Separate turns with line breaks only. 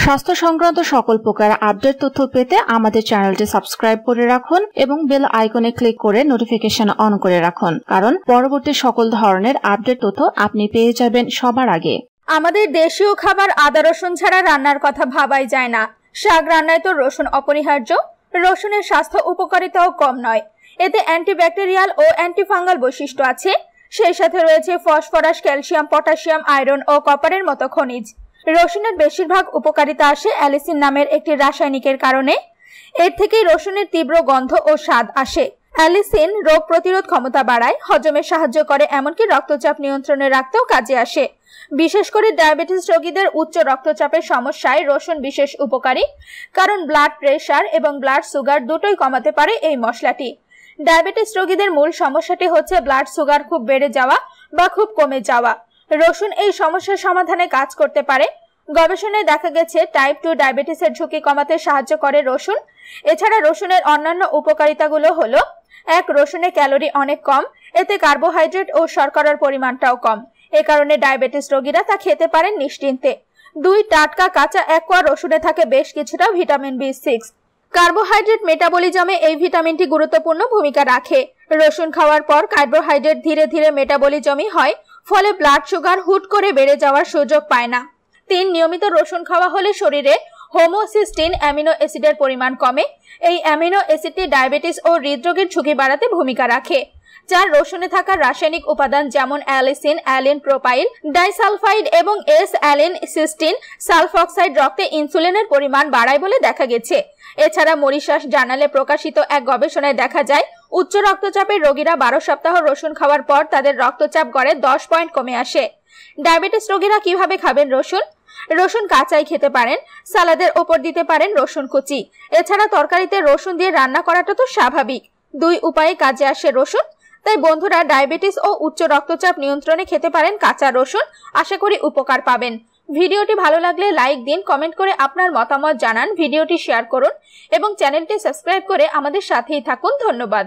স্বাস্থ্য সংক্রান্ত সকল প্রকার আপডেট তথ্য পেতে আমাদের চ্যানেলটি সাবস্ক্রাইব করে রাখুন এবং বেল আইকনে ক্লিক করে নোটিফিকেশন অন করে রাখুন, কারণ পরবর্তী সকল ধরনের আপডেট তথ্য আপনি পেয়ে যাবেন সবার আগে।
আমাদের দেশীয় খাবার আদা রসুন ছাড়া রান্নার কথা ভাবাই যায় না। শাক রান্নায় তো রসুন অপরিহার্য। রসুনের স্বাস্থ্য উপকারিতাও কম নয়। এতে অ্যান্টিব্যাকটেরিয়াল ও অ্যান্টিফাঙ্গাল বৈশিষ্ট্য আছে। সেই সাথে রয়েছে ফসফরাস, ক্যালসিয়াম, পটাশিয়াম, আয়রন ও কপারের মতো খনিজ। রসুনের বেশিরভাগ উপকারিতা আসে অ্যালিসিন নামের একটি রাসায়নিকের কারণে। এর থেকেই রসুনের তীব্র গন্ধ ও স্বাদ আসে। অ্যালিসিন রোগ প্রতিরোধ ক্ষমতা বাড়ায়, হজমে সাহায্য করে, এমনকি রক্তচাপ নিয়ন্ত্রণে রাখতেও কাজে আসে। বিশেষ করে ডায়াবেটিস রোগীদের উচ্চ রক্তচাপের সমস্যায় রসুন বিশেষ উপকারী, কারণ ব্লাড প্রেশার এবং ব্লাড সুগার দুটোই কমাতে পারে এই মশলাটি। ডায়াবেটিস রোগীদের মূল সমস্যাটি হচ্ছে ব্লাড সুগার খুব বেড়ে যাওয়া বা খুব কমে যাওয়া। রসুন এই সমস্যার সমাধানে কাজ করতে পারে। গবেষণায় দেখা গেছে টাইপ 2 ডায়াবেটিসের ঝুঁকি কমাতে সাহায্য করে রসুন। এছাড়া রসুনের অন্যান্য উপকারিতাগুলো হলো: 1. রসুনে ক্যালোরি অনেক কম, এতে কার্বোহাইড্রেট ও শর্করার পরিমাণটাও কম। এ কারণে ডায়াবেটিস রোগীরা তা খেতে পারেন নিশ্চিন্তে। 2. টাটকা কাঁচা 1 কোয়া রসুনে থাকে বেশ কিছুটা ভিটামিন B6। কার্বোহাইড্রেট মেটাবলিজমে এই ভিটামিনটি গুরুত্বপূর্ণ ভূমিকা রাখে। রসুন খাওয়ার পর কার্বোহাইড্রেট ধীরে ধীরে মেটাবলিজমই হয়, ফলে ব্লাড সুগার হুট করে বেড়ে যাওয়ার সুযোগ পায় না। 3. নিয়মিত রসুন খাওয়া হলে শরীরে হোমোসিস্টিন অ্যামিনো অ্যাসিডের পরিমাণ কমে। এই অ্যামিনো অ্যাসিডটি ডায়াবেটিস ও হৃদরোগের ঝুঁকি বাড়াতে ভূমিকা রাখে। 4. রসুনে থাকা রাসায়নিক উপাদান যেমন অ্যালিসিন, অ্যালিন প্রোপাইল ডাইসালফাইড এবং অ্যালিন সিস্টিন সালফক্সাইড রক্তে ইনসুলিনের পরিমাণ বাড়ায় বলে দেখা গেছে। এছাড়া মরিশাস জার্নালে প্রকাশিত এক গবেষণায় দেখা যায় উচ্চ রক্তচাপের রোগীরা 12 সপ্তাহ রসুন খাওয়ার পর তাদের রক্তচাপ গড়ে 10 পয়েন্ট কমে আসে। ডায়াবেটিস রোগীরা কিভাবে খাবেন রসুন? রসুন কাঁচাই খেতে পারেন, সালাদের ওপর দিতে পারেন রসুন কুচি। এছাড়া তরকারিতে রসুন দিয়ে রান্না করাটা তো স্বাভাবিক। 2 উপায়ে কাজে আসে রসুন। তাই বন্ধুরা, ডায়াবেটিস ও উচ্চ রক্তচাপ নিয়ন্ত্রণে খেতে পারেন কাঁচা রসুন। আশা করি উপকার পাবেন। ভিডিওটি ভালো লাগলে লাইক দিন, কমেন্ট করে আপনার মতামত জানান, ভিডিওটি শেয়ার করুন এবং চ্যানেলটি সাবস্ক্রাইব করে আমাদের সাথেই থাকুন। ধন্যবাদ।